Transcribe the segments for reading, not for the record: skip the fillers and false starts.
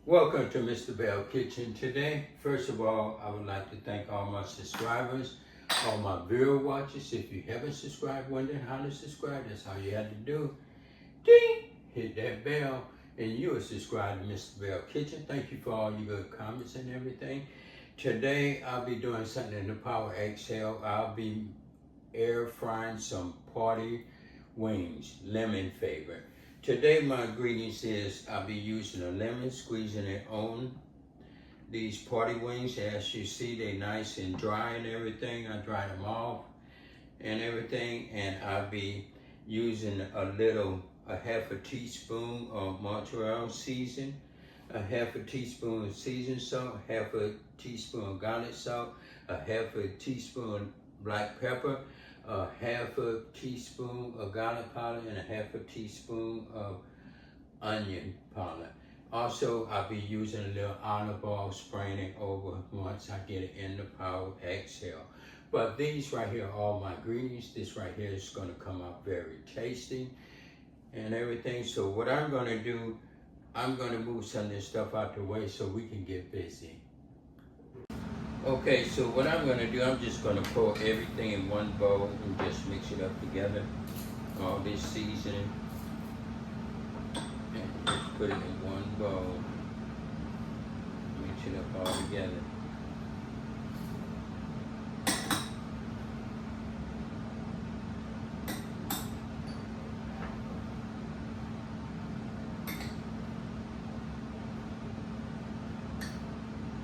Welcome to Mrbelleskitchen. Today, first of all, I would like to thank all my subscribers, all my viewer watchers. If you haven't subscribed, wondering how to subscribe, that's all you had to do. Ding! Hit that bell, and you are subscribed to Mrbelleskitchen. Thank you for all your good comments and everything. Today, I'll be doing something in the Power XL. I'll be air frying some party wings, lemon favorite. Today my ingredients is I'll be using a lemon, squeezing it on these party wings. As you see, they're nice and dry and everything. I dried them off and everything, and I'll be using a half a teaspoon of Montreal season, a half a teaspoon of seasoned salt, half a teaspoon of garlic salt, a half a teaspoon black pepper, a half a teaspoon of garlic powder, and a half a teaspoon of onion powder. Also, I'll be using a little olive oil, spraying it over once I get it in the Power XL. But these right here are all my ingredients. This right here is going to come out very tasty and everything. So what I'm going to do, I'm going to move some of this stuff out the way so we can get busy. Okay, so what I'm going to do, I'm just going to pour everything in one bowl and just mix it up together. All this seasoning. And just put it in one bowl. Mix it up all together.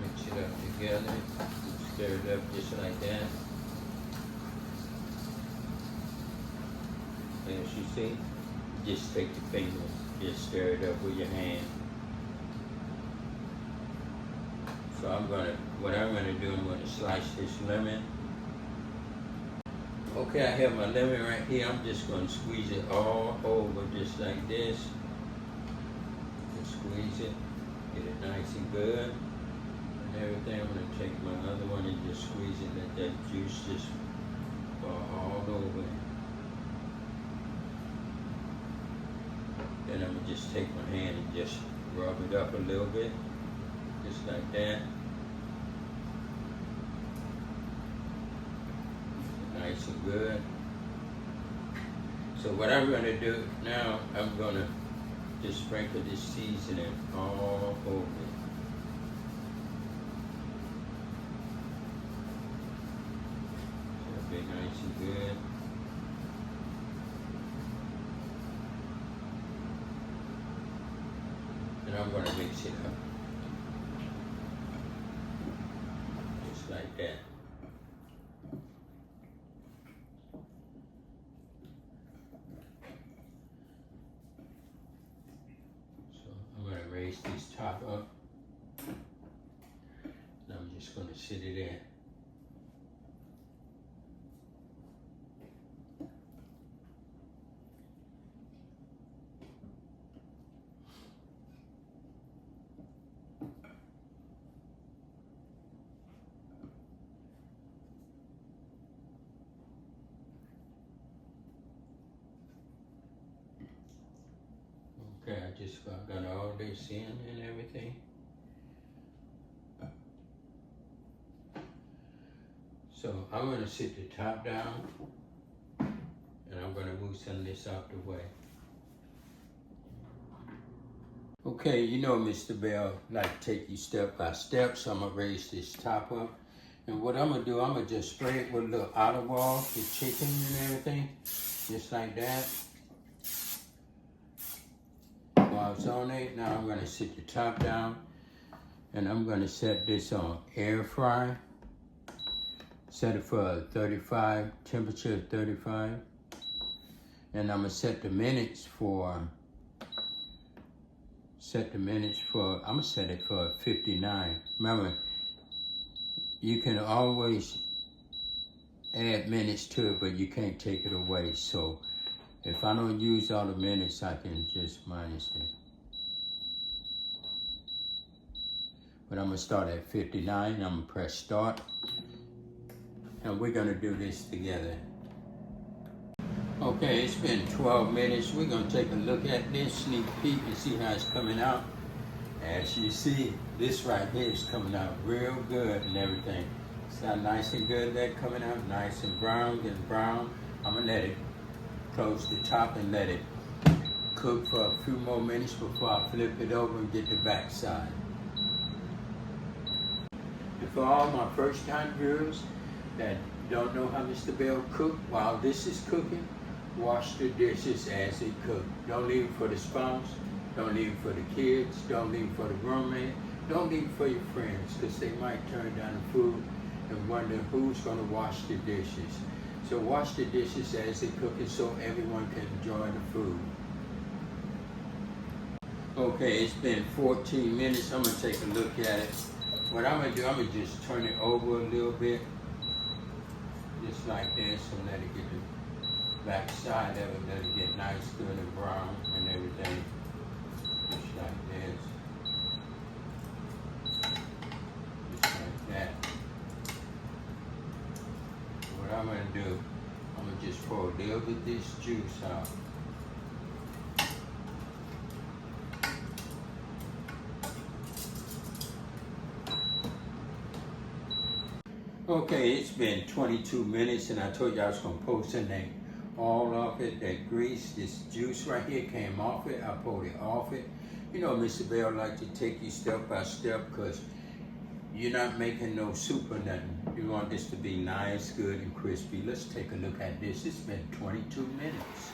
Mix it up together. Stir it up just like that. As you see, just take your fingers, just stir it up with your hand. So what I'm gonna do, I'm gonna slice this lemon. Okay, I have my lemon right here. I'm just gonna squeeze it all over just like this. Just squeeze it, get it nice and good. And everything. I'm going to take my other one and just squeeze it, let that juice just fall all over it. Then I'm going to just take my hand and just rub it up a little bit, just like that. Nice and good. So what I'm going to do now, I'm going to just sprinkle this seasoning all over it. Be nice and good. And I'm going to mix it up. Just like that. So I'm going to raise this top up. And I'm just going to sit it in. Okay, I just got all this in and everything. So I'm going to sit the top down, and I'm going to move some of this out the way. Okay, you know Mr. Bell like to take you step by step, so I'm going to raise this top up. And what I'm going to do, I'm going to just spray it with a little olive oil, the chicken and everything, just like that. While it's on it, now I'm going to sit the top down, and I'm going to set this on air fry. Set it for 35, temperature of 35. And I'm going to set the minutes for, I'm going to set it for 59. Remember, you can always add minutes to it, but you can't take it away. So if I don't use all the minutes, I can just minus it. But I'm going to start at 59. I'm going to press start. And we're going to do this together. Okay, it's been 12 minutes. We're going to take a look at this, sneak peek, and see how it's coming out. As you see, this right here is coming out real good and everything. See how nice and good that coming out, nice and brown, getting brown. I'm gonna let it close the top and let it cook for a few more minutes before I flip it over and get the back side. And for all my first time viewers that don't know how Mr. Belle cook, while this is cooking, wash the dishes as it cooks. Don't leave it for the spouse, don't leave it for the kids, don't leave it for the roommate, don't leave it for your friends, because they might turn down the food and wonder who's gonna wash the dishes. So wash the dishes as they cook it so everyone can enjoy the food. Okay, it's been 14 minutes. I'm gonna take a look at it. What I'm gonna do, I'm gonna just turn it over a little bit, just like this, and let it get the back side of it, let it get nice, good and brown and everything, just like this, just like that. What I'm gonna do, I'm gonna just pour a little bit of this juice out. Okay, it's been 22 minutes and I told you I was gonna post in there all of it, that grease, this juice right here came off it. I pulled it off it. You know, Mr. Belle like to take you step by step because you're not making no soup or nothing. You want this to be nice, good, and crispy. Let's take a look at this. It's been 22 minutes.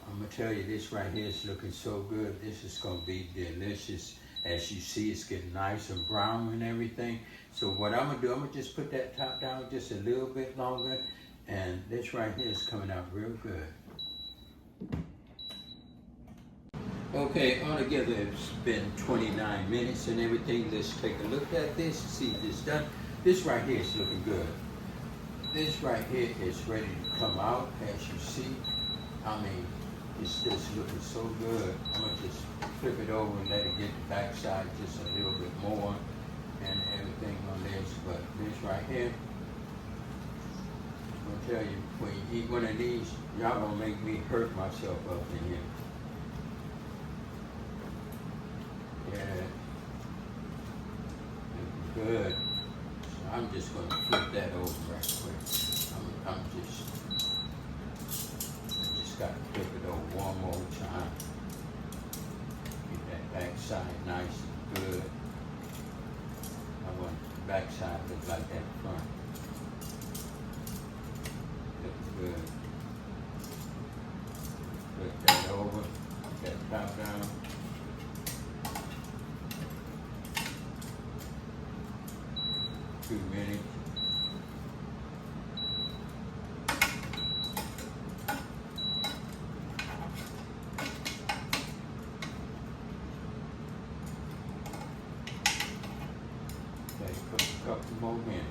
I'm gonna tell you, this right here is looking so good. This is gonna be delicious. As you see, it's getting nice and brown and everything. So what I'm gonna do, I'm gonna just put that top down just a little bit longer, and this right here is coming out real good. Okay, altogether it's been 29 minutes and everything. Let's take a look at this, see if it's done. This right here is looking good. This right here is ready to come out, as you see. I mean, it's just looking so good. I'm gonna just flip it over and let it get the backside just a little bit more and everything on this. But this right here, I'm gonna tell you, when you eat one of these, y'all gonna make me hurt myself up in here. Yeah, looking good. So I'm just gonna flip that over right quick. I'm just got to flip it over one more time. Get that back side nice and good. I want the back side to look like that front. Looks good. Flip that over, put that top down. 2 minutes. A couple more minutes.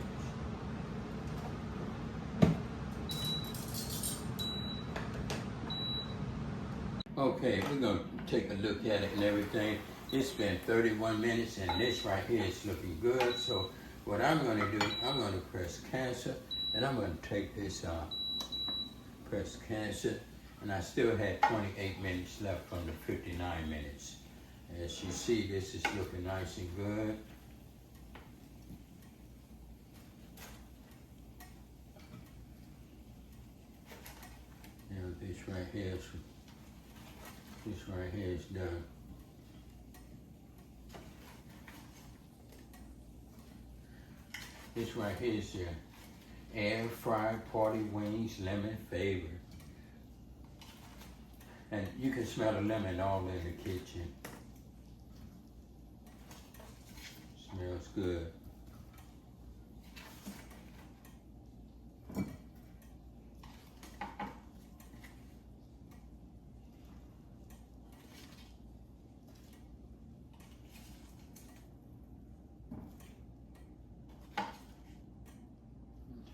Okay, we're gonna take a look at it and everything. It's been 31 minutes and this right here is looking good. So what I'm gonna do, I'm gonna press cancel and I'm gonna take this press cancel, and I still had 28 minutes left from the 59 minutes. As you see, this is looking nice and good. Now this right here is done. This right here is your air fried party wings lemon flavor. And you can smell the lemon all in the kitchen. Smells good.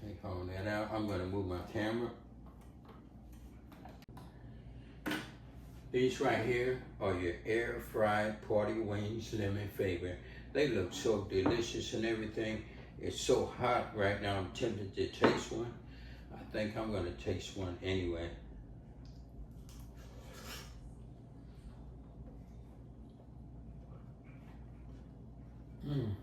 Take all that out. I'm going to move my camera. These right here are your air fried party wings lemon flavor. They look so delicious and everything. It's so hot right now. I'm tempted to taste one. I think I'm going to taste one anyway. Mm.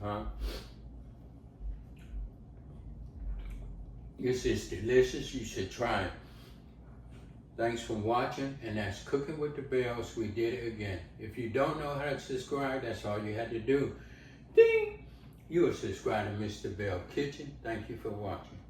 Huh? This is delicious. You should try it. Thanks for watching, and that's Cooking with the Bells. We did it again. If you don't know how to subscribe, that's all you had to do. Ding! You are subscribed to Mr. Belle Kitchen. Thank you for watching.